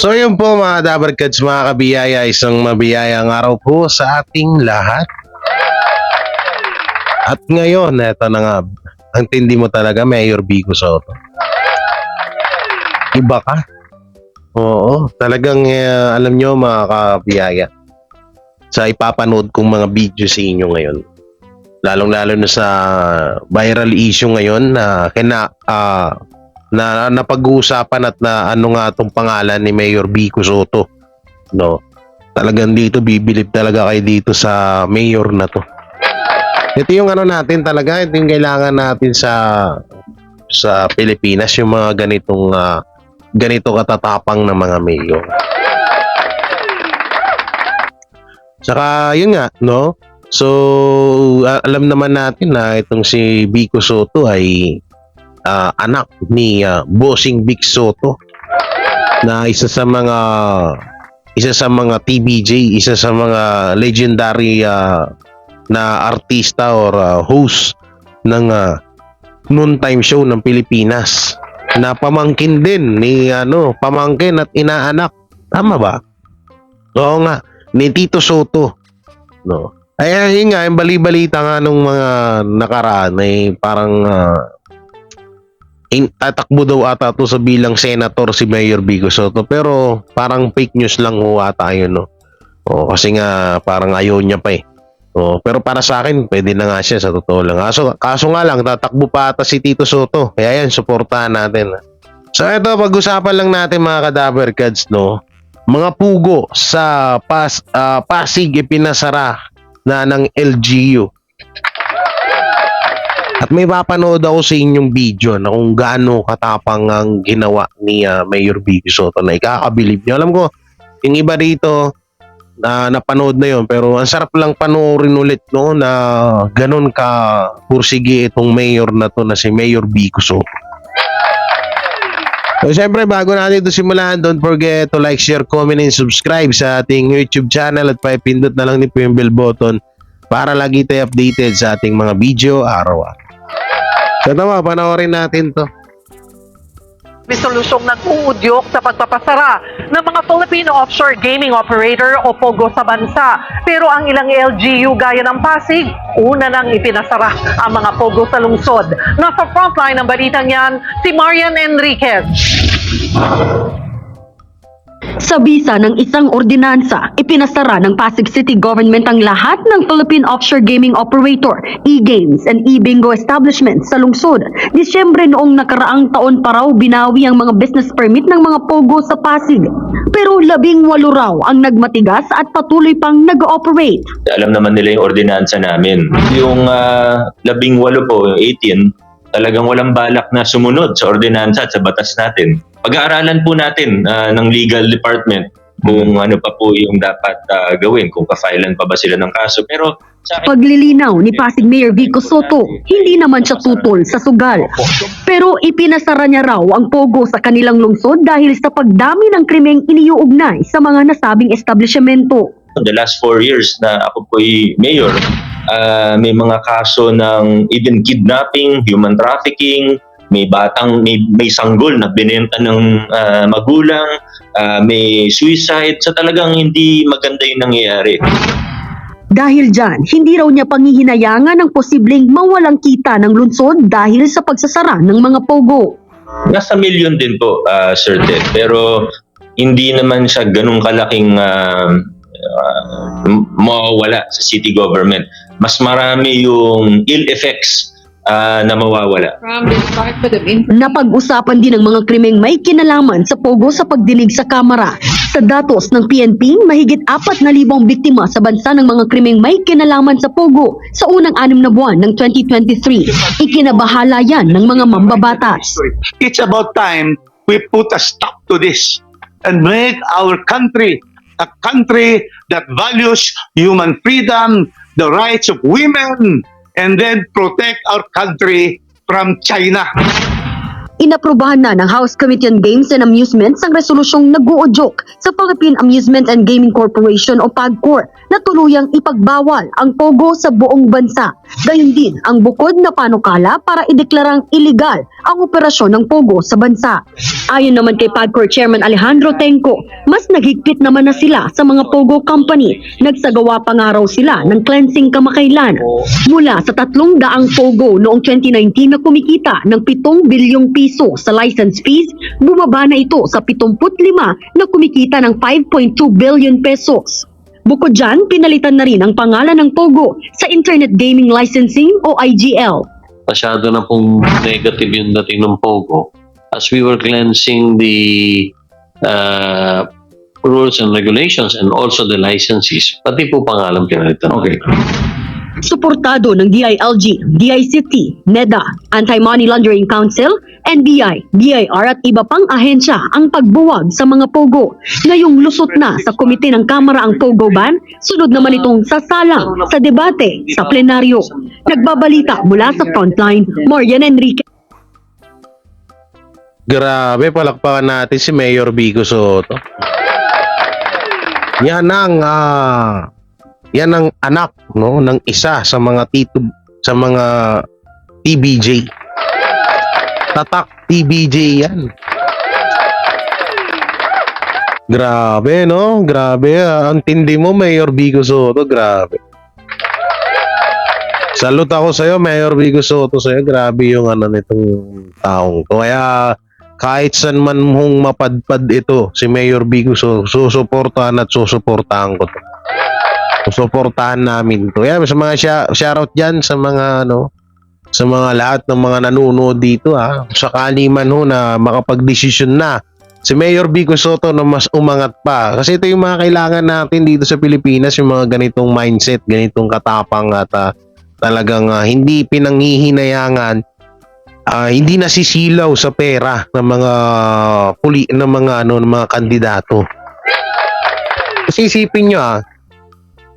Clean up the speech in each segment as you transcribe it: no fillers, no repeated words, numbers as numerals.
So yun po mga Dabarkads, mga kabiyaya, isang mabiyayang araw po sa ating lahat. At ngayon, eto na nga, ang tindi mo talaga, Mayor Vico Soto. Iba ka. Oo, talagang alam nyo mga kabiyaya, sa ipapanood kong mga video sa inyo ngayon, lalong-lalo na sa viral issue ngayon na na napag-uusapan at na ano nga itong pangalan ni Mayor Vico Soto, no? Talagang dito bibilib talaga kayo dito sa mayor na to. Ito yung ano natin talaga, ito yung kailangan natin sa Pilipinas, yung mga ganito katatapang na mga mayor. Saka yun nga, no? So alam naman natin na itong si Vico Soto ay anak ni Bossing Vic Soto, na isa sa mga TVJ, isa sa mga legendary na artista or host ng noontime show ng Pilipinas, na pamangkin din ni pamangkin at inaanak, tama ba? Oo nga, ni Tito Soto, no? Ay yun nga, yung bali-balita nga nung mga nakaraan ay parang tatakbo daw ata to sa bilang senator si Mayor Vico Soto, pero parang fake news lang ho ata yun, no? Kasi nga parang ayaw niya pa eh. Pero para sa akin, pwede na nga siya sa totoo lang. Kaso nga lang, tatakbo pa ata si Tito Soto. Kaya yan, suportahan natin. So ito, pag-usapan lang natin mga Kadaverkads, no? Mga pugo sa Pasig ipinasara na ng LGU. At may papanood ako sa inyong video na kung gaano katapang ang ginawa ni Mayor Vico Soto, na ikakabilib nyo. Alam ko, yung iba dito na napanood na yon, pero ang sarap lang panoorin ulit, no, na ganun ka pursige itong mayor na to na si Mayor Vico Soto. So syempre, bago natin ito simulan, don't forget to like, share, comment, and subscribe sa ating YouTube channel, at paipindot na lang din po yung bell button para lagi tayo updated sa ating mga video araw-araw. So tama, panoorin natin to. May solusyong nag-uudyok sa pagpapasara ng mga Filipino offshore gaming operator o POGO sa bansa. Pero ang ilang LGU gaya ng Pasig, una nang ipinasara ang mga POGO sa lungsod. Nasa frontline ng balitang yan, si Marian Enriquez. Sa bisa ng isang ordinansa, ipinasara ng Pasig City Government ang lahat ng Philippine Offshore Gaming Operator, e-games and e-bingo establishments sa lungsod. Disyembre noong nakaraang taon pa raw binawi ang mga business permit ng mga POGO sa Pasig. Pero 18 raw ang nagmatigas at patuloy pang nag-ooperate. Alam naman nila yung ordinansa namin. Yung 18 po, yung 18, talagang walang balak na sumunod sa ordinansa at sa batas natin. Pag-aaralan po natin ng legal department kung ano pa po yung dapat gawin, kung ka-filean pa ba sila ng kaso. Pero sa paglilinaw ni Pasig Mayor Vico Soto, hindi naman siya tutol sa sugal. Pero ipinasara niya raw ang POGO sa kanilang lungsod dahil sa pagdami ng krimeng iniuugnay sa mga nasabing establishmento. The last 4 years na ako po'y mayor, may mga kaso ng even kidnapping, human trafficking, may sanggol na binenta ng magulang, may suicide. So talagang hindi maganda yung nangyayari. Dahil dyan, hindi raw niya pangihinayangan ang posibleng mawalang kita ng lungsod dahil sa pagsasara ng mga POGO. Nasa milyon din po, Sir Ted. Pero hindi naman siya ganun kalaking mawawala sa city government. Mas marami yung ill effects na mawawala. Napag-usapan din ng mga krimeng may kinalaman sa POGO sa pagdinig sa Kamara. Sa datos ng PNP, mahigit 4,000 biktima sa bansa ng mga krimeng may kinalaman sa POGO sa unang 6 na buwan ng 2023. Ikinabahala yan ng mga mambabatas. It's about time we put a stop to this and make our country a country that values human freedom, the rights of women, and then protect our country from China. Inaprubahan na ng House Committee on Games and Amusements ang resolusyong nag-uudyok sa Philippine Amusement and Gaming Corporation o PAGCOR na tuluyang ipagbawal ang pogo sa buong bansa. Gayun din ang bukod na panukala para ideklarang iligal ang operasyon ng pogo sa bansa. Ayon naman kay PAGCOR Chairman Alejandro Tenco, mas naghigpit naman na sila sa mga pogo company. Nagsagawa pa nga raw sila ng cleansing kamakailan. Mula sa 300 pogo noong 2019 na kumikita ng 7 bilyong piso sa license fees, bumaba na ito sa 75 na kumikita ng 5.2 billion pesos. Bukod dyan, pinalitan na rin ang pangalan ng Pogo sa Internet Gaming Licensing o IGL. Masyado na pong negative yung dating ng Pogo. As we were cleansing the rules and regulations and also the licenses, pati po pangalan pinalitan. Okay. Suportado ng DILG, DICT, NEDA, Anti-Money Laundering Council, NBI, BIR at iba pang ahensya ang pagbuwag sa mga pogo. Ngayong lusot na sa komite ng Kamara ang pogo ban, sunod naman itong sasalang sa debate sa plenaryo. Nagbabalita mula sa Frontline, Marian Enrique. Grabe, palakpakan natin si Mayor Vico Soto. Yan ang anak, no, ng isa sa mga TBJ. Tatak TBJ yan. Grabe, no? Grabe. Ang tindi mo, Mayor Vico Soto. Grabe. Salute ako sa'yo, Mayor Vico Soto. Sa'yo, grabe yung nitong taong to. Kaya kahit saan man mong mapadpad ito, si Mayor Vico Soto, susuportahan at susuportahan ko to. Susuportahan namin to. Yan, sa mga shoutout dyan sa mga sa mga lahat ng mga nanonood dito sakali man na makapagdesisyon na si Mayor Vico Soto na mas umangat pa. Kasi ito yung mga kailangan natin dito sa Pilipinas, yung mga ganitong mindset, ganitong katapang at talagang hindi pinanghihinayangan, hindi nasisilaw sa pera ng mga kandidato. Kasi isipin nyo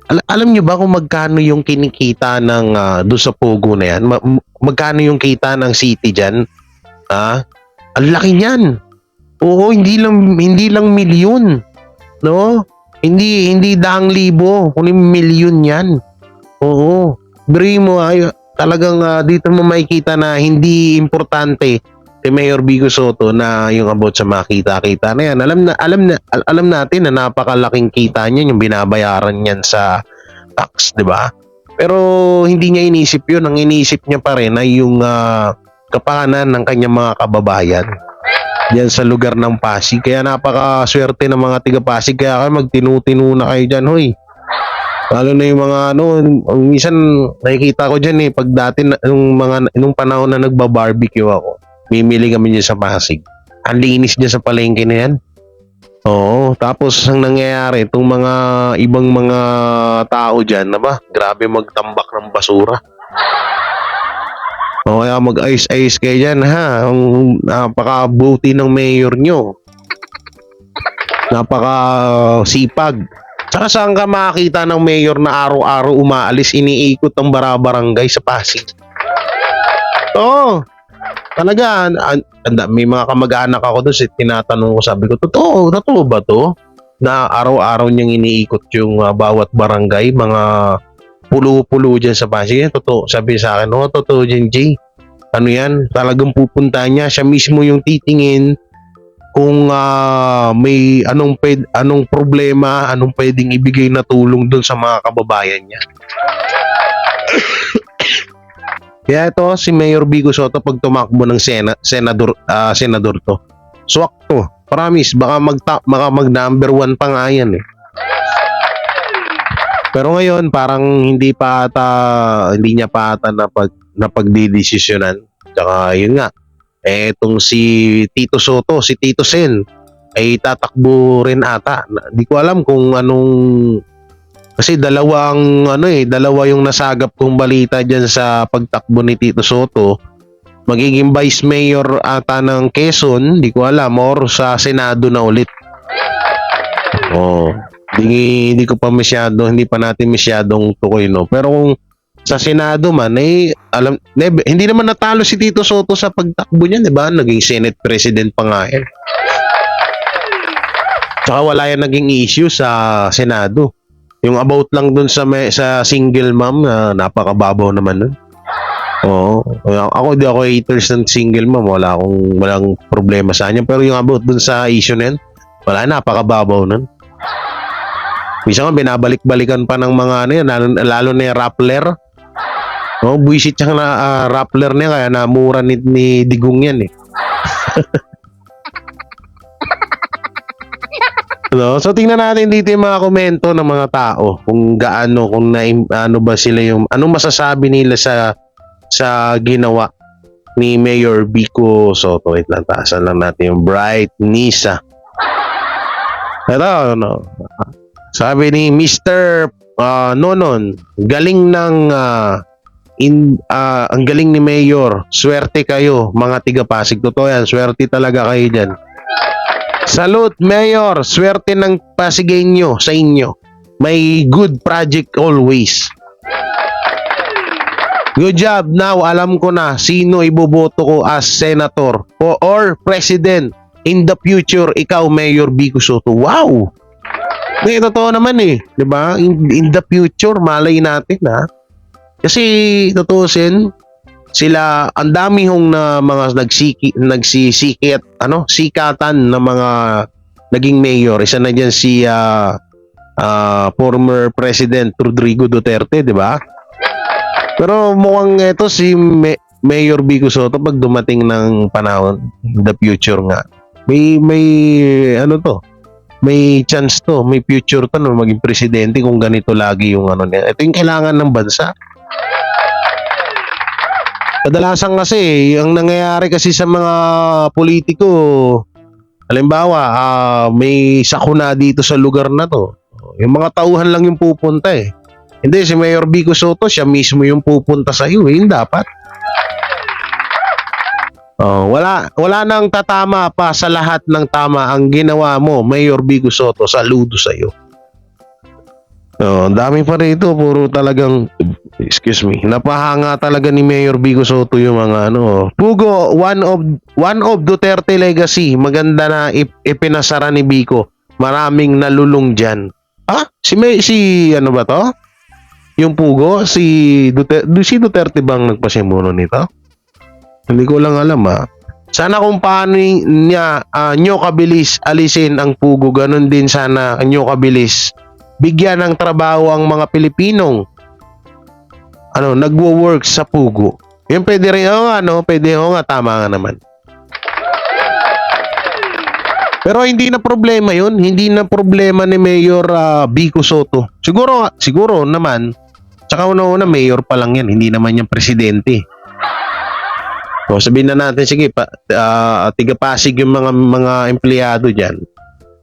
alam nyo ba kung magkano yung kinikita ng doon sa Pogo na yan? Magkano yung kita ng city dyan? Ang laki niyan. Oo, hindi lang milyon. No? Hindi daang libo, kundi milyon yan. Oo. Bri mo, talagang dito mo makikita na hindi importante si Mayor Vico Soto na yung about sa makita-kita na yan. Alam natin na napakalaking kita niyan, yung binabayaran niyan sa tax, di ba? Pero hindi niya inisip yun. Ang inisip niya pa rin ay yung kapakanan ng kanyang mga kababayan diyan sa lugar ng Pasig. Kaya napakaswerte ng mga tiga Pasig. Kaya kayo magtinu-tinu na kayo dyan, hoy. Lalo na yung mga minsan nakikita ko dyan pag dati nung panahon na nagba-barbecue ako, mimili kami dyan sa Pasig. Ang linis dyan sa palengke na yan. Oo, tapos ang nangyayari, itong mga ibang mga tao dyan, grabe magtambak ng basura. O kaya mag-ayos-ayos kayo dyan, napaka-buti ng mayor nyo. Napaka-sipag. Saka saan ka makakita ng mayor na araw-araw umaalis, iniikot ang barabarangay sa Pasig? Oo. Talaga, may mga kamag-anak ako doon, tinatanong ko, sabi ko, totoo ba to? Na araw-araw niyang iniikot yung bawat barangay, mga pulo-pulo dyan sa Pasig. Totoo, sabi sa akin, totoo dyan, Jay. Ano yan? Talagang pupunta niya, siya mismo yung titingin kung may anong problema, anong pwedeng ibigay na tulong doon sa mga kababayan niya. Kaya ito, si Mayor Vico Soto, pag tumakbo ng senador to, swak to. Promise, baka mag number 1 pa nga yan Pero ngayon, parang hindi niya pa ata napagdidesisyonan. Tsaka yun nga, etong si Tito Soto, si Tito Sen, ay tatakbo rin ata. Di ko alam kung anong... Kasi dalawa yung nasagap kong balita dyan sa pagtakbo ni Tito Soto. Magiging vice mayor ata ng Quezon, di ko alam, or sa Senado na ulit. Hindi pa natin masyadong tukoy, no? Pero sa Senado man, hindi naman natalo si Tito Soto sa pagtakbo niya, di ba? Naging Senate President pa nga yan. Tsaka wala yan naging issue sa Senado. Yung about lang dun sa single mom, napakababaw naman nun. Oo. Ako, di ako haters ng single mom. Walang problema sa kanya. Pero yung about dun sa issue na yan, wala, napakababaw nun. Minsan nga, binabalik-balikan pa ng mga ano yan, lalo na yung Rappler. Oh, buisit siyang Rappler niya, kaya namura ni Digong yan eh. No? So tingnan natin dito yung mga komento ng mga tao kung gaano, ano ba sila anong masasabi nila sa ginawa ni Mayor Vico Soto. Wait lang, taasan lang natin yung Bright Nisa. Ito, no? Sabi ni Mr. Nonon, galing ng ang galing ni Mayor. Swerte kayo, mga tiga Pasig. Totoo yan, swerte talaga kayo dyan. Salute, Mayor. Swerte ng Pasigueño sa inyo. May good project always. Good job. Now, alam ko na sino iboboto ko as senator or president in the future. Ikaw, Mayor Vico Soto. Wow! Totoo naman eh. Diba? In the future, malay natin ha. Kasi, totoo sila, ang dami hong na mga sikatan na mga naging mayor. Isa na dyan si former President Rodrigo Duterte, di ba? Pero mukhang ito si Mayor Vico Soto, pag dumating ng panahon, in the future nga, may chance to, may future to na maging presidente kung ganito lagi yung ano niya. Ito yung kailangan ng bansa. Kadalasan kasi, ang nangyayari kasi sa mga politiko, halimbawa, may sakuna dito sa lugar na to. Yung mga tauhan lang yung pupunta eh. Hindi, si Mayor Vico Soto, siya mismo yung pupunta sa iyo. Yung dapat. Wala nang tatama pa sa lahat ng tama ang ginawa mo, Mayor Vico Soto, saludo sa iyo. Dami pa rito, puro talagang napahanga talaga ni Mayor Vico Soto yung mga Pugo, one of Duterte legacy. Maganda na ipinasara ni Vico. Maraming nalulung diyan. Si ano ba to? Yung Pugo, si Duterte bang nagpasimuno nito? Hindi ko lang alam Sana kung paano niya nyo kabilis alisin ang Pugo, ganun din sana nyo kabilis bigyan ng trabaho ang mga Pilipinong nagwo-work sa Pugo. Yung pwede rin, pwede tama nga naman. Pero hindi na problema yun. Hindi na problema ni Mayor Vico Soto. Siguro naman, tsaka una-una Mayor pa lang yan. Hindi naman yung presidente. So, sabihin na natin, sige, tiga Pasig yung mga empleyado dyan.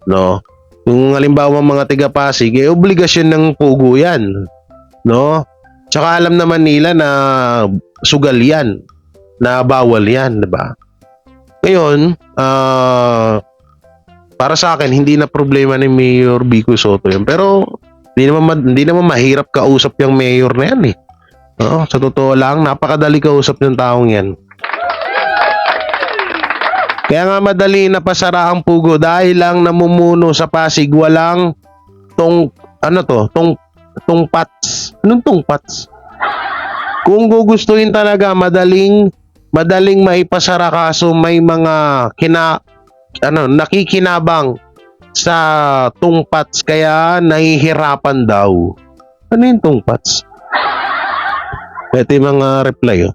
No? Kung halimbawa mga tiga Pasig, obligasyon ng Pugo yan. No? Tsaka alam naman nila na sugal yan, na bawal yan, diba? Ngayon, para sa akin, hindi na problema ni Mayor Vico Soto yun. Pero, hindi naman mahirap kausap yung mayor na yan eh. Sa totoo lang, napakadali kausap yung taong yan. Kaya nga madali na pasara ang Pugo dahil lang namumuno sa Pasig walang tungpats. Anong tungpats? Kung gugustuhin talaga madaling maipasara kaso may mga nakikinabang sa tungpats kaya nahihirapan daw. Ano yung tungpats? Ito yung mga reply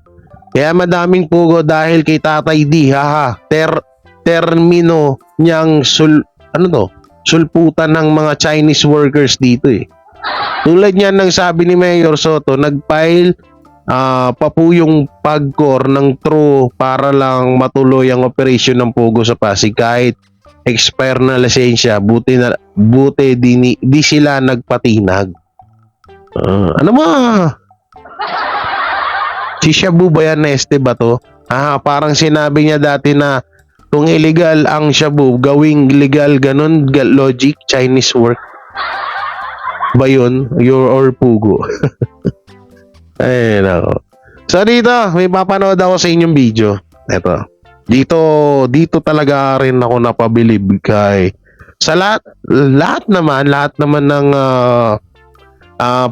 Kaya madaming Pugo dahil kay Tatay D, termino niyang sulputan ng mga Chinese workers dito eh. Tulad niyan ng sabi ni Mayor Soto, nag-file pa po yung PAGCOR ng TRO para lang matuloy ang operasyon ng Pugo sa Pasig kahit expire na lisensya, buti di sila nagpatinag. Ano ba? Si Shabu ba yan, Este ba to? Parang sinabi niya dati na kung illegal ang Shabu, gawing legal, ganun logic, Chinese work. Ba yun? Or Pugo? Ay, nako. So dito, may papanood ako sa inyong video. Ito. Dito talaga rin ako napabilib kay sa lahat naman ng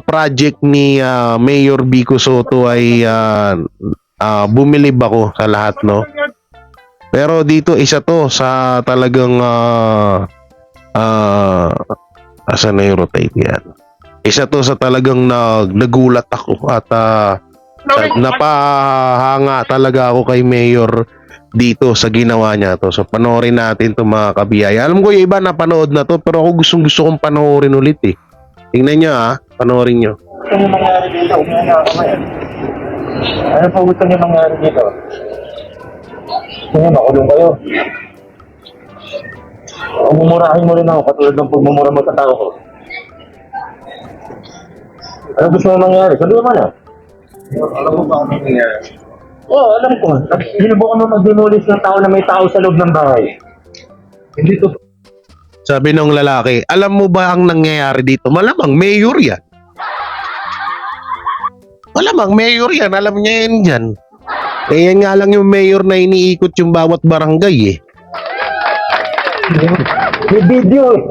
project ni Mayor Vico Soto ay bumilib ako sa lahat, no. Pero dito isa to sa talagang asan na yung rotate yan? Isa to sa talagang nagulat ako at napahanga talaga ako kay Mayor dito sa ginawa niya to. So panoorin natin to mga kabiyaya. Alam ko yung iba napanood na to pero ako gusto kong panoorin ulit eh. Tingnan nyo panoorin nyo. Ano mangyari dito? Ano po gusto niyo mangyari dito? Gusto niyo makulong kayo? Umumurahin mo rin ako katulad ng pagmumura mo sa tao ko. Ano gusto mo mangyari? Sabi mo na. Alam mo ba ano nangyari? Oo, alam ko. Sinubukan mo mag-demolish ng tao na may tao sa loob ng bahay. Hindi to. Sabi nung lalaki, alam mo ba ang nangyayari dito? Malamang mayor yan. Malamang mayor yan. Alam niya yan dyan. Eh yan nga lang yung mayor na iniikot yung bawat barangay eh. May video eh.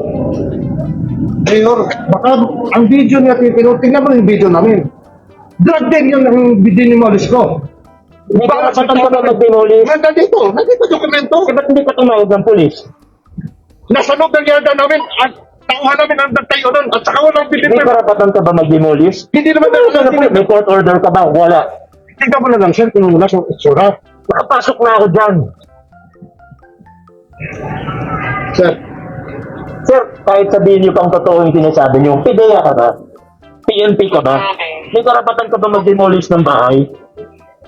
Mayor, baka ang video niya tingnan mo yung video namin. Drug din yung dinimolish ko. Hindi ka napatan ka ba mag-demolish? Nandito dokumento. Ba't hindi ka tumawag ng polis? Nasa loob ng yarda namin at tauhan namin ang tayo nun at saka walang bilhin. May karapatan ka ba mag-demolish? Hindi naman natin. May court order ka ba? Wala. Tingnan mo na lang sir kung wala siyang itsura. Nakapasok na ako dyan. Sir, kahit sabihin niyo pang totoo yung sinasabi niyo, PIDEA ka ba? PNP ka ba? May karapatan ka ba mag-demolish ng bahay?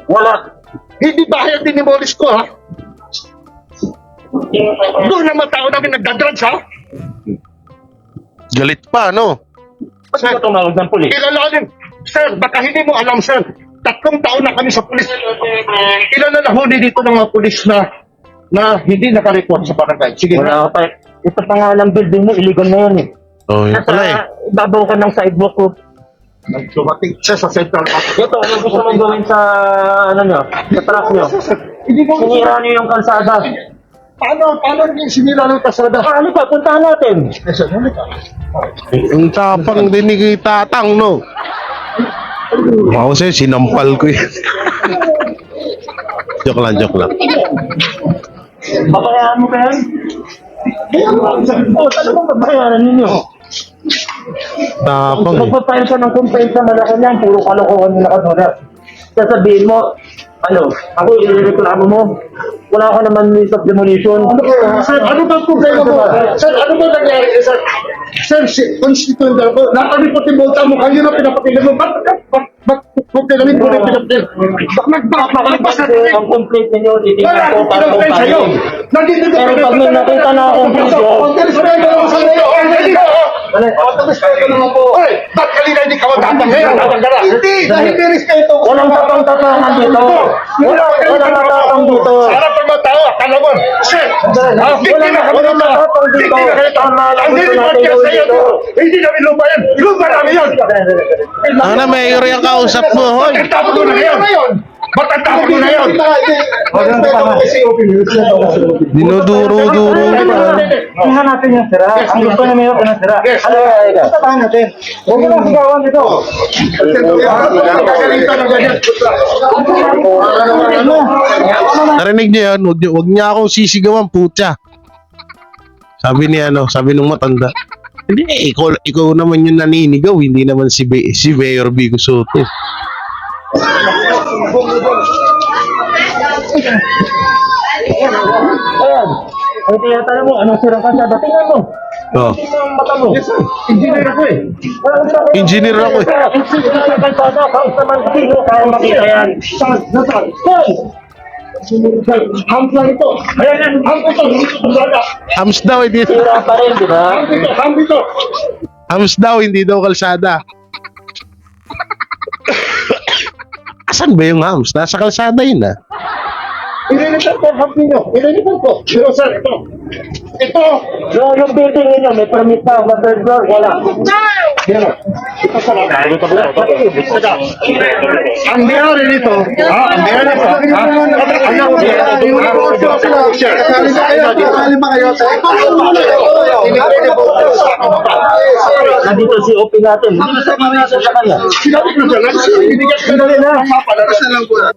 Wala. Hindi bahay ang dinimolish ko, ha? Doon naman tao namin nagdadrugs, ha? Galit pa, no? Ba't ka tumawag ng pulis? Kilalanin. Sir, baka hindi mo alam, sir. 3 taon na kami sa pulis. Ilan na nahuli dito ng mga pulis na hindi nakareport sa barangay. Sige. Wala ka pa. Ito pa nga lang building mo, illegal na yan eh. Oh, yun pala eh. Ibabaw ka ng sidewalk ko. Dumating siya sa Central Park. Ito, ano gusto mong gawin sa, ano nyo, sa truck nyo? Sinira nyo yung kalsada. Paano yung sinira ng kalsada? Ano pa, puntahan natin. Yung tapang din ni Tatang, no? Wow, sir, sinampal ko yan. joke lang. Babayaan mo ba yan? Talagang babayaran ninyo. Tapang eh. Magpapail ka ng complaint sa Malacanang, puro kalokohan yung nakasulat. Sasabihin mo, ako ilireklamo mo. Wala ka naman means of demolition. Sir, ano ba problema mo? Sir, ano ba nangyari? Sir, constituent ako. Nakalipot yung bota mo, kayo na pinapatilan mo. Ba't pagkailangan ko rin pinapatilan? Bakit ang complaint ninyo, titignan ko para kung paano. Pero pag may nakita na akong video, Ba't kanina hindi ka matapang? Hindi! Dahil may respeto ko. walang tapang-tapangan dito. Walang matapang dito. Sarap pag matao, akala mo. Sir! Walang matapang dito. Tama lang gusto natin gawin dito. Hindi namin lupa yan! Lupa namin yan! Ano, mayor yung kausap mo, hoy? Matagtapon ko na ngayon! Matagtapon ko na ngayon! Dinuduro-duro pa. Tingnan natin yung sira. Ang gusto na mayor na sira. Tataan natin. Huwag mo lang sigawan dito. Narinig niyo yan? Huwag niya akong sisigawan, putya. Sabi nung matanda. Hindi, ikaw naman yung naninigaw, hindi naman si Mayor Vico Soto. Ayan. Ang tinatanong mo, anong sirang kalsada? Tingnan mo. Oh. Tingnan ang mata mo. Engineer ako eh. Engineer ako eh. Engineer sa kalsada. Kahit naman sino kaya makita yan. Hoy! Hams lang ito. Ayan yan. Hams ito. Kalsada. Hams daw, hindi. Sira pa rin, di ba? Hams ito. Hams daw, hindi daw kalsada. Asan ba yung hams? Nasa kalsada yun Ililipat ko ang hams ninyo. Ililipat ko. Pero sir, ito. Ito. Yung building ninyo, may permit pa. Third floor, wala. Ang mayari nito, ang mayari nito, Nandito si OP natin.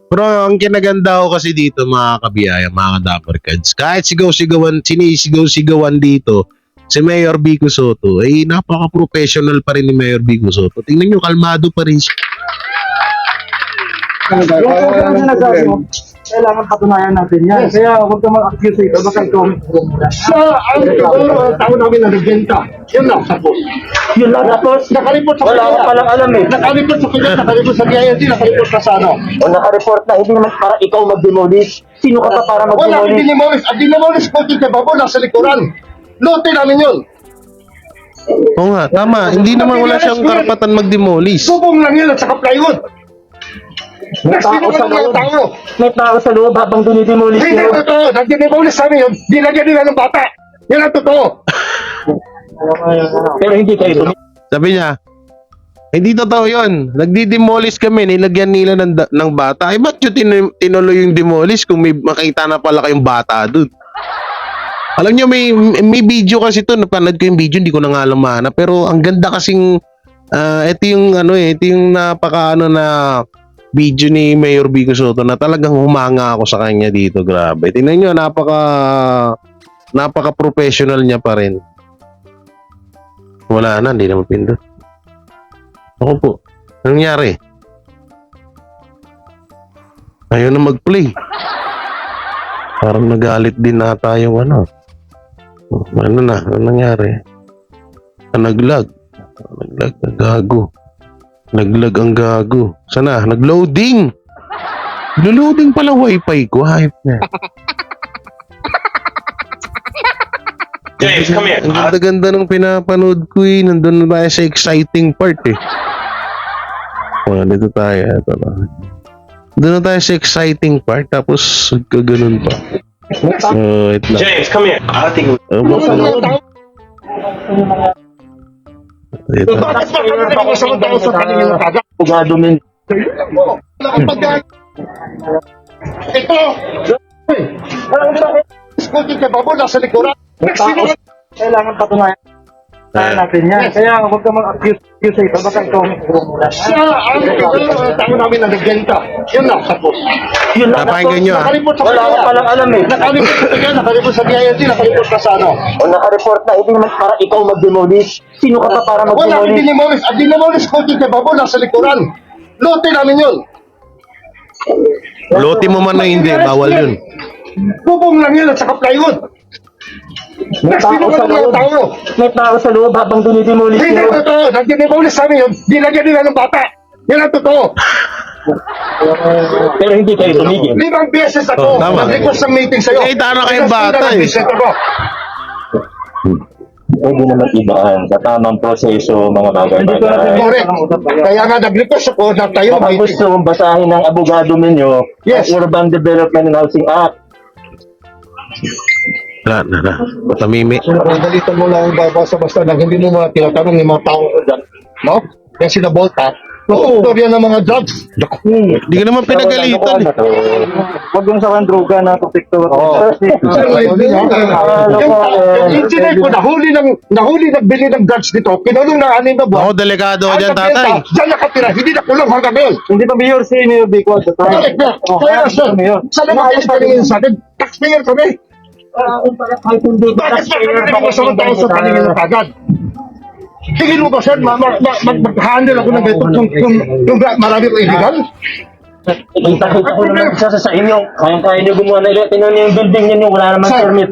Pero ang kinaganda ko kasi dito mga kabiyaya, mga Dapper Cats, kahit sigaw-sigawan, sinisigaw-sigawan dito, si Mayor Vico Soto, ay napaka-professional pa rin ni Mayor Vico Soto. Tingnan nyo, kalmado pa rin siya. Kailangan patunayan natin yan. Kaya huwag ka mag-accuse ito. Baka ikaw ang tao namin na nagbenta. Yun lang, tapos. yun lang. Tapos, Nakalipot sa wala ka palang alam eh. Nakalipot sa kanya, nakalipot sa DILG, nakalipot ka sa ano. O naka-report na, hindi naman para ikaw mag-demolish. Sino ka pa para Wala, mag-demolish? dinimolish. Ang dinimolish ko, Tita Babo, nasa likuran. Lote namin yun. Oo nga, tama. Hindi naman wala siyang karapatan mag-demolish. Subong lang yun at saka plywood. May tao sa loob. Tao. May tao sa loob habang dinidemolish Hindi nyo. totoo. Nag-demolish sa amin yun. Dinagyan nila ng bata. Yan ang totoo. Pero hindi kayo. Sabi niya, hindi totoo yun. Nagdi-demolish kami, nilagyan nila ng bata. Ay, ba't yun tinuloy yung demolish kung may makita na pala kayong bata dun? Alam niyo, may video kasi to. Napanood ko yung video, hindi ko na nga alam mahanap. Pero ang ganda kasing, ito yung napaka na video ni Mayor Vico Soto na talagang humanga ako sa kanya dito. Grabe. Tingnan nyo, napaka-professional niya pa rin. Wala na, hindi na mapindot. Ako po. Anong nangyari? Ayaw na mag-play. Parang nagalit din nata yung ano. Ano na? Anong nangyari? Naglag. Naglag. Gago. Naglag ang gago. Sana? Nagloading. Nagloading pala wifi ko. Hype na. James, come here. Ang ganda-ganda ng pinapanood ko eh. Nandun na tayo sa exciting part eh. Dito tayo. Ito na. Doon na tayo sa exciting part. Tapos, ganun pa. Wait lang. James, come here. Dito. Bakit ba kami nagkasamantaon sa paningin ng taga? Pugado min. Ito! School Tita Babo, nasa likuran. May tao. Kailangan patunayan natin yan. Kaya huwag ka mag-accuse ito. Baka ikaw. Ang tao namin na nagbenta. Yun lang, tapos. Yun lang. Napakinggan nyo ah. Nakalipot sa Wala ka kanya. palang alam eh. Nakalipot sa kanya, nakalipot sa DILG, nakalipot ka sa ano. O naka-report na, hindi naman para ikaw mag-demolish. Sino ka pa para Wala, mag-demolish? dinimolish. Ang dinimolish ko, Tita Babo, nasa likuran. Lote namin yun. Lote mo man na hindi. Bawal yun. Bubong lang yun at saka plywood. May tao sa loob. May tao sa loob habang dinidemolish Hindi nyo. totoo. Nag-demolish sa amin yun. Dinagyan nila ng bata. Yan ang totoo. Pero hindi kayo tumigil. 5 beses ako. Tama. Nag-request ng meeting sa'yo. Eh, tama kayong bata eh. Pwede naman ibaan sa tamang proseso mga bagay-bagay. Correct. Kaya nga nag-request ako na tayo Kung meeting. gusto mong basahin ng abogado ninyo, Yes. ang Urban Development and Housing Act. Na. Patamimi. Dalitan mo lang basta nang hindi mo mga tinatanong yung mga tao dyan. No? Yan sila Volta. Matutor yan ng mga drugs. Hindi ka naman pinagalitan eh. Huwag yung sawan droga na protektor. Yung engineer ko nahuli nagbili ng drugs dito. Kinulong na 6 na buwan. Ako, delikado ka dyan, tatay. Diyan nakatira. Hindi na kulong hanggang ngayon. Hindi pa mayor si Mayor Bico. Correct na. Kaya sir, sa naman kayo paningin sa akin, taxpayer kami. Kahit hindi Bakit ba kami nagkasamantaon sa paningin ng kagad? Tingin mo ba sir, mag-handle ako ng ganito kung marami ko illegal? Kita-kita ko naman isa sa inyo. Kaya nyo gumawa na ito. Tinan nyo yung building ninyo. Wala naman Sir. permit.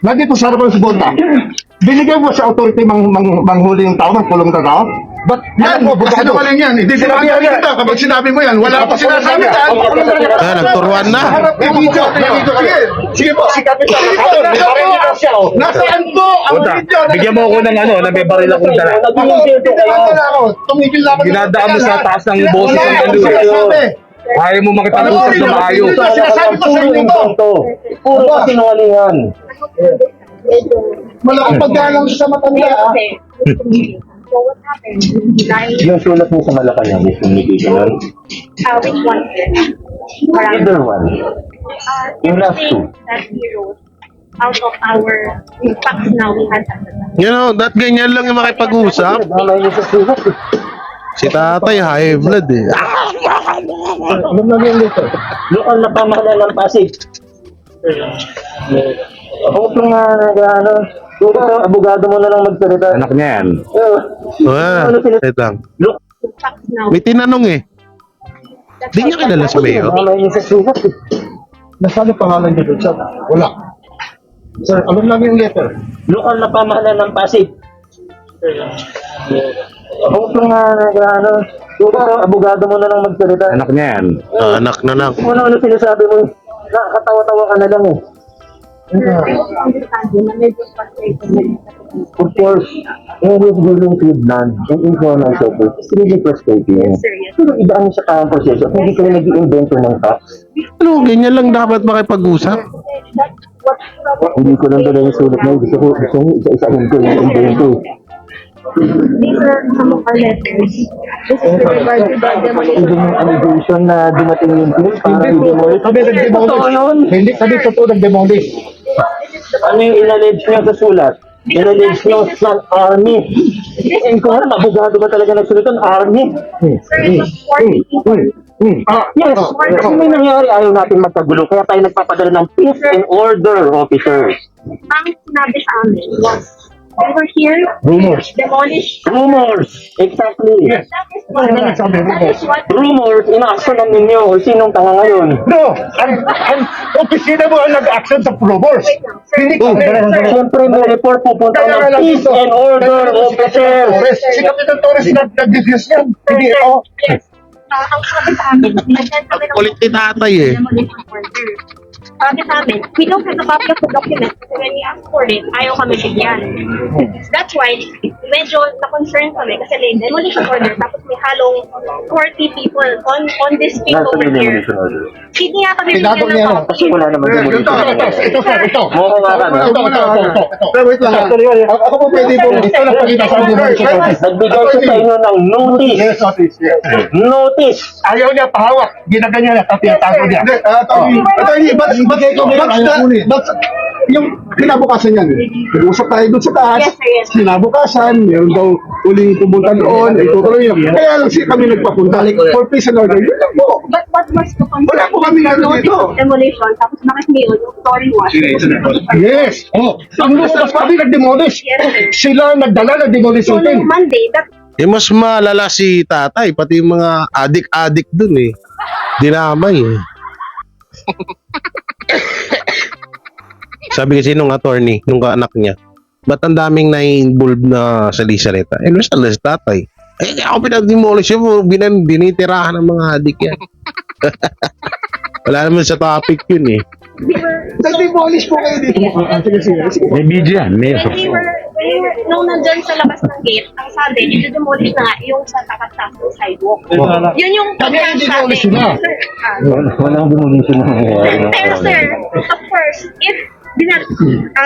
Nandito sa harapan sa Volta. Binigay mo sa authority manghuli yung tao, magkulong na tao? Ba't yan mo, bukado ka lang yan. Hindi sinabi kita. Kapag sinabi mo yan, wala pa sinasabi dyan. Kaya nagturuan na. Sige po, sikapin sa nasaan po ang video? Bigyan mo ako ng ng may baril akong dala. Tumigil na ako. Dinadaan mo sa taas ng boses ng kaluwi. Ayaw mo makipag-usap na maayos. Sinasabi ko sa inyo to. Puro kasinungalingan. Malaking paggalang sa matanda. po what happened. Dahil, Yung sulat mo sa Malacanang, may communication nun? which one, sir? Marami. Either one. Yung last two. That we wrote out of our facts now we had at the time. You know, that ganyan lang yung makipag-usap. Damay niyo sa sulat eh. Si tatay, high blood eh. Alam na yung dito. Lokal na pamahalaan ng Pasig. Huwag lang nga nag-ano. Kung abogado mo na lang magsalita. Anak niya yan. Wait lang. Look, Facts now. May tinanong eh. Di niya kilala si Mayor? damay niyo sa sulat eh. Nasaan yung pangalan niyo doon, sir? Wala. Sir, alam namin yung letter. Lokal na pamahalaan ng Pasig. Huwag lang nga nag-ano. Kung abogado mo na lang magsalita. Anak niya yan. Anak na lang. Kung ano sinasabi mo, nakakatawa-tawa ka na lang eh. Sir, I also understand you na medyo frustrated. Of course, always going to land and informal sector is really frustrating. Sir, yes. Pero idaan mo sa tamang proseso, hindi ka na nag-i-invento ng facts. Ano, ganyan lang dapat makipag-usap. That's what Hindi ko lang dala yung sulat na yun. Gusto ko isa-isahin ko yung invento. these are some of our letters. This is with regard to the demolition. Even yung allegation na dumating yung team para i-demolish. Sabi nag-demolish. Totoo yun. Hindi, sabi totoo nag-demolish. Ano yung in-allege nyo sa sulat? In-allege nyo sa army. And kung ano, abogado ba talaga nagsulitan? Army. Sir, it was 40 people. Yes, kasi may nangyari, ayaw natin magkagulo. Kaya tayo nagpapadala ng peace and order officers. Ang sinabi sa amin was, we were here, Rumors. demolish. Rumors! Exactly. Yes. That is what, that is what Rumors, ina-actionan ninyo o sinong tanga ngayon. No! Ang opisina mo ang nag-action sa rumors. Hindi ko. Siyempre may report pupunta ng peace and order officers. Si Kapitan Torres nag-diffuse yan. Hindi ako. Yes. Ang sabi sa amin, binigyan kami ng Kulit ni tatay eh. demolition order. Sabi sa amin, we don't have a copy of the document kasi when we asked for it, ayaw kami bigyan. That's why, medyo na-concern kami kasi may demolition order tapos may halong 40 people on this street Nasa over may here. demolition order. Hindi nga kami Tinago bigyan niya ng lang. Kasi copy. wala naman demolition order. Ito, sir, ito. Mukha nga ka, no? Ito. Wait lang. Ako po pwede po. Ito lang pakita sa demolition order. Nagbigay siya sa inyo ng notice. Yes, notice. Yes. Notice! Ayaw niya pahawak. Ginaganyan niya. Tapos tinatago niya. Yung kinabukasan yan. Nag-usap tayo doon sa taas. Yes, sir, yes. Kinabukasan, meron daw uling pumunta doon. Itutuloy yun. Kaya lang siya kami nagpapunta. For peace and order. Yun lang po. But what was the concern? Wala po kami ano Notice dito. of demolition, tapos bakit ngayon, yung story was, Yes. Oh, ang gusto kami nag-demolish. Yes, sir. Sila ang nagdala ng demolition so team. nung Monday, that Eh, mas malala si tatay, pati yung mga adik-adik dun eh. Dinamay eh. Sabi kasi nung attorney, nung anak niya, ba't ang daming na-involved na sa Lisaleta? Eh, nasa si tatay. Eh, ako pinag-demolish yun, binitirahan ng mga adik yan. Wala naman sa topic yun eh. we were, Nag-demolish po kayo dito. May video yan. May when we were, nung nandyan sa labas ng gate, ang sabi, i-demolish na nga yung sa takas ng sidewalk. Yun yung Kami ang demolish na. Sir, Walang demolition na nangyayari. pero sir, of course, if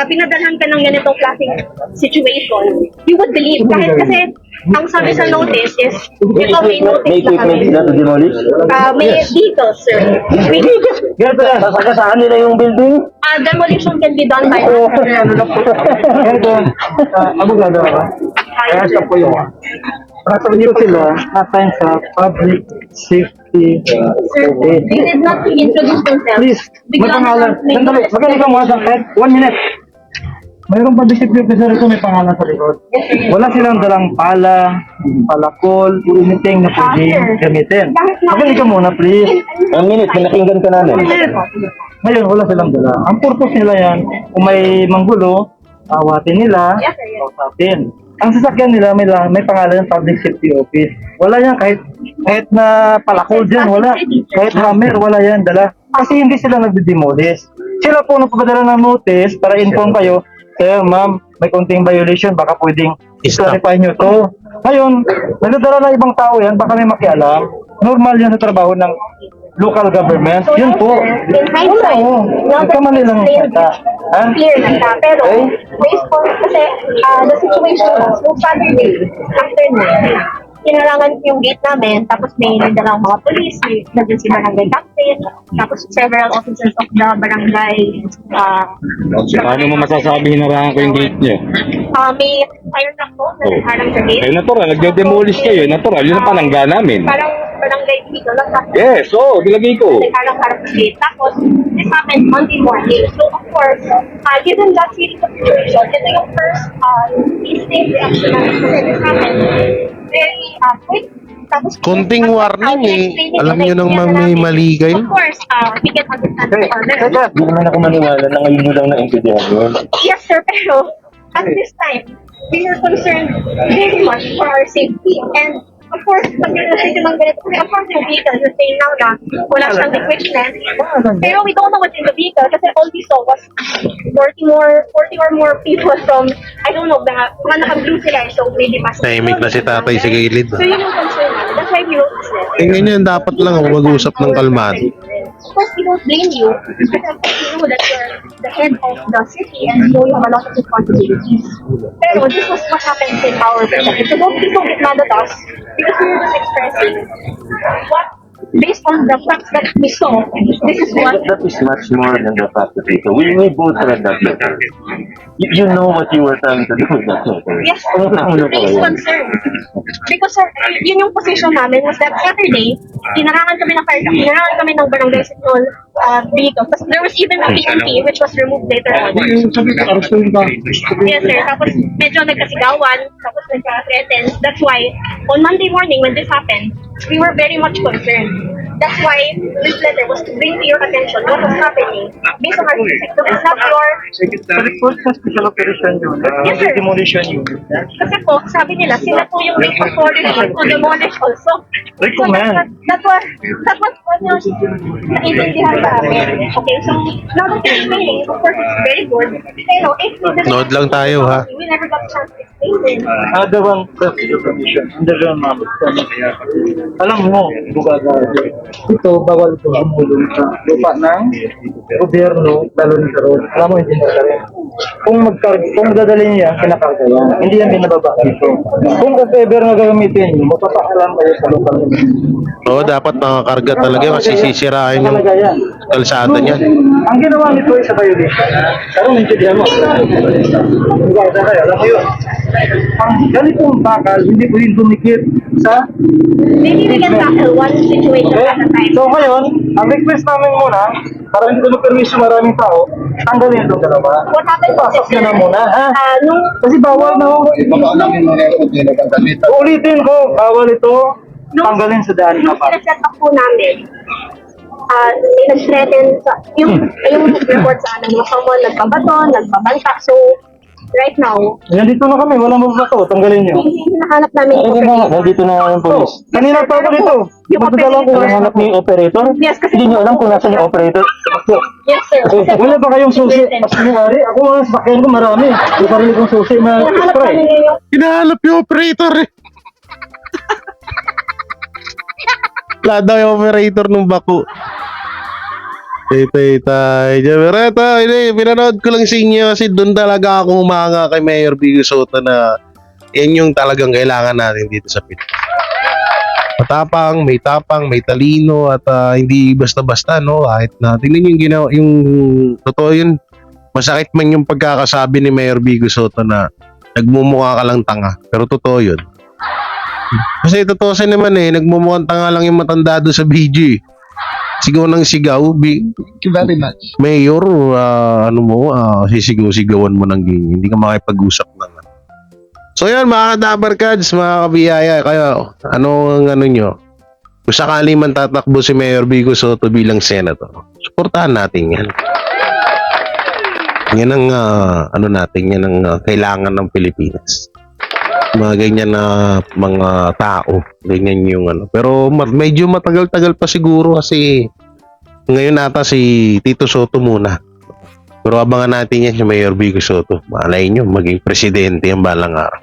pinadalhan ka ng ganitong klaseng situation, you would believe. Kahit kasi, ang sabi sa notice is, ito may notice May na kami. equipment sila to demolish? May dito, sir. Ganito lang, sasakasaan nila yung building? Demolition can be done by Ganito, abogado ka ba? Kaya siya po yung dito sila, assign sa public safety. Sir, they did not introduce themselves. Please, may pangalan. Sandali, magaling ka mo sa head. 1 minute. Mayroong public safety officer ito, may pangalan sa likod. Wala silang dalang pala, palakol, anything na pwedeng gamitin. Magaling ka muna, please. 1 minute, pinakinggan ka namin. Ngayon, wala silang dala. Ang purpose nila yan, kung may manggulo, awatin nila, Yes, sir, yes. kausapin. Ang sasakyan nila may pangalan ng public safety office. Wala yan kahit na palakol dyan, wala. Kahit hammer, wala yan dala. Kasi hindi sila nagde-demolish. Sila po nagpapadala ng notice para inform kayo, kaya ma'am, may konting violation, baka pwedeng i-clarify nyo to. Ngayon, nagdadala ng ibang tao yan, baka may makialam. Normal yan sa trabaho ng local government. So Yun now, po. sir, in hindsight, Oo. now that Ikaw man you nilang explained kita. clear na siya. Pero, based on, kasi the situation was, nung Saturday, afternoon, kinarangan yung gate namin, tapos may nagdalang mga police, may nandun si barangay captain, tapos several officers of the barangay, Paano mo masasabi hinarangan ko yung gate niyo? may fire truck po na nagharang sa gate. Eh, natural, nagde-demolish kayo. Natural, yun ang panangga namin. Parang barangay dito lang sa Yes, oo, nilagay ko. nagharang-harang sa gate. Tapos, this happened Monday morning. So, of course, given that series of situation, ito yung first instant reaction namin kasi this happened very quick. Tapos, Konting warning eh. explaining Alam na nyo nang naintindihan may namin. mali kayo. Of course, we can understand the order. Hindi naman ako maniwala na ngayon mo lang naintindihan yun. Yes, sir, pero at this time, we were concerned very much for our safety. And of course, pag yung mga ganito, kasi of course yung vehicle, you're saying now na wala siyang equipment. Pero we don't know what's in the vehicle kasi all we saw was 40 or more people from, I don't know, mga naka-blue sila. So, maybe mas. Tahimik na si tatay sa gilid. So, yun yung concern namin. That's why we wrote this letter. Tingnan nyo, dapat lang ako mag-usap ng kalmado. Of course, we don't blame you because of course you know that you're the head of the city and you know you have a lot of responsibilities. Pero this was what happened in our perspective. So don't get mad at us because we were just expressing what, based on the facts that we saw, this is what. That is much more than the fact that we both read that letter. You know what you were trying to do with that letter. Yes, Una-una ko raise yun. concern. Because sir, yun yung position namin was that Saturday, kinarangan kami ng fire truck, kinarangan kami ng barangay signal dito. Tapos there was even a PNP which was removed later on. Yes sir, tapos medyo nagkasigawan, tapos nagka-threaten. That's why, on Monday morning when this happened, we were very much concerned. That's why this letter was to bring to your attention what was happening based on our perspective. So it's not your. Sa report sa special operation unit, Yes, sir. demolition unit. Kasi po, sabi nila, sila po yung may authority to demolish also. Recommend. So that was one yung naiintindihan sa amin. Okay, so now that you're explaining, of course, it's very good. Pero if we didn't Nood lang tayo, ha? we never got a chance to explain then. Other one, special operation. Underground ma'am. Alam mo, ito, bawal ito humulong sa lupa ng gobyerno, lalo na sa road. Alam mo, hindi na rin. Kung dadalhin niya, kinakarga yan. Hindi yan binababa dito. Kung ever na gagamitin niyo, mapapakalam kayo sa local government. Oo, dapat nakakarga talaga kasi sisirain yung Talaga yan. kalsada niyan. Ang ginawa nito ay sa violation. Pero naintindihan mo. Magkakita kayo, alam mo yun. Ang ganitong bakal, hindi po yung dumikit sa. Maybe we can tackle one situation Okay? at a time. So ngayon, ang request namin muna, para hindi ko permiso maraming tao, tanggalin itong dalawa. What happened was Pasok nyo na muna, ha? nung Kasi bawal na ho. Ulitin ko, bawal ito, tanggalin sa daan nung dapat. sineset up po namin, may nag-threaten sa, yung report sa amin, mga someone nagbabaton, nagbabanta. So, right now, Nandito na kami, walang mabato, tanggalin nyo. hinahanap namin yung operator. Nandito na yung police. Kanina pa ako dito. Yung Magdadala ko. operator. Hanap niyo yung operator? Yes, kasi Hindi niyo alam kung nasaan yung operator? Yes, sir. Kasi Wala ba kayong susi? Mas nangyari, ako ang sakyan ko marami. Yung sarili kong susi na hinahanap spray. namin yung Hinahanap yung operator eh. Wala daw yung operator ng bako. Tay, Jamereta, hindi, pinanood ko lang sa inyo kasi doon talaga ako humanga kay Mayor Bigo Soto na yan yung talagang kailangan natin dito sa Pilipinas. Matapang, may talino at hindi basta-basta, no? Kahit na, tingnan yung ginawa, yung totoo yun, masakit man yung pagkakasabi ni Mayor Bigo Soto na nagmumukha ka lang tanga, pero totoo yun. Kasi totoo sa naman eh, nagmumukhang tanga lang yung matanda doon sa video eh. Sigaw ng sigaw. Thank you very much. Mayor, sisigaw-sigawan mo ng ganyan. Hindi ka makipag-usap ng ano. So yan, mga kadabarkads, mga kabiyaya, kayo, ano nyo? Kung sakali man tatakbo si Mayor Bigo Soto bilang senator, suportahan natin yan. Yan ang, yan ang kailangan ng Pilipinas. Mga ganyan na mga tao, ganyan yung ano. Pero medyo matagal-tagal pa siguro kasi ngayon nata si Tito Soto muna. Pero abangan natin yan si Mayor Bigo Soto. Malay nyo, maging presidente ang balang araw.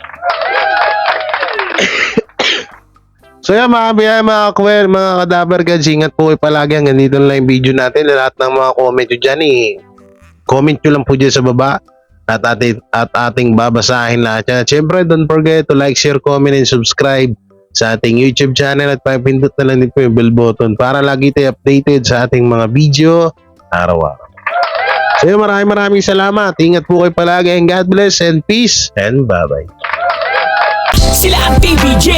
So yan mga biyaya, mga kwel, mga kadabargads, ingat po kayo palagi. Hanggang dito na lang yung video natin. Lahat ng mga comment nyo dyan comment nyo lang po dyan sa baba at ating babasahin lahat yan. At syempre, don't forget to like, share, comment, and subscribe sa ating YouTube channel at pipindot na lang din po yung bell button para lagi tayo updated sa ating mga video araw-araw. So yun, maraming salamat. Ingat po kayo palagi and God bless and peace and bye-bye. Sila ang TBJ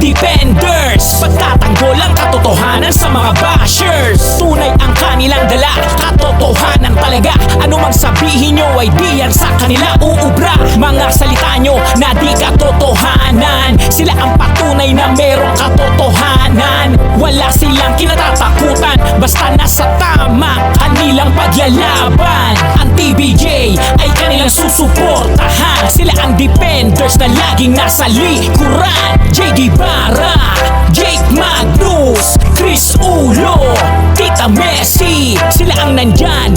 Defenders. Pagtatanggol ang katotohanan sa mga bashers. Tunay ang kanilang dala, katotohanan talaga. Ano mang sabihin nyo ay di yan sa kanila uubra. Mga salita nyo na di katotohanan. Sila ang patunay na merong katotohanan. Wala silang kinatatakutan, basta nasa tama kanilang pagyalaban. Ang TBJ ay kanilang susuportahan. Sila ang defenders na laging nasa likuran. JD Barra, Jake Magnus, Chris Ulo, Tita Messi, sila ang nandyan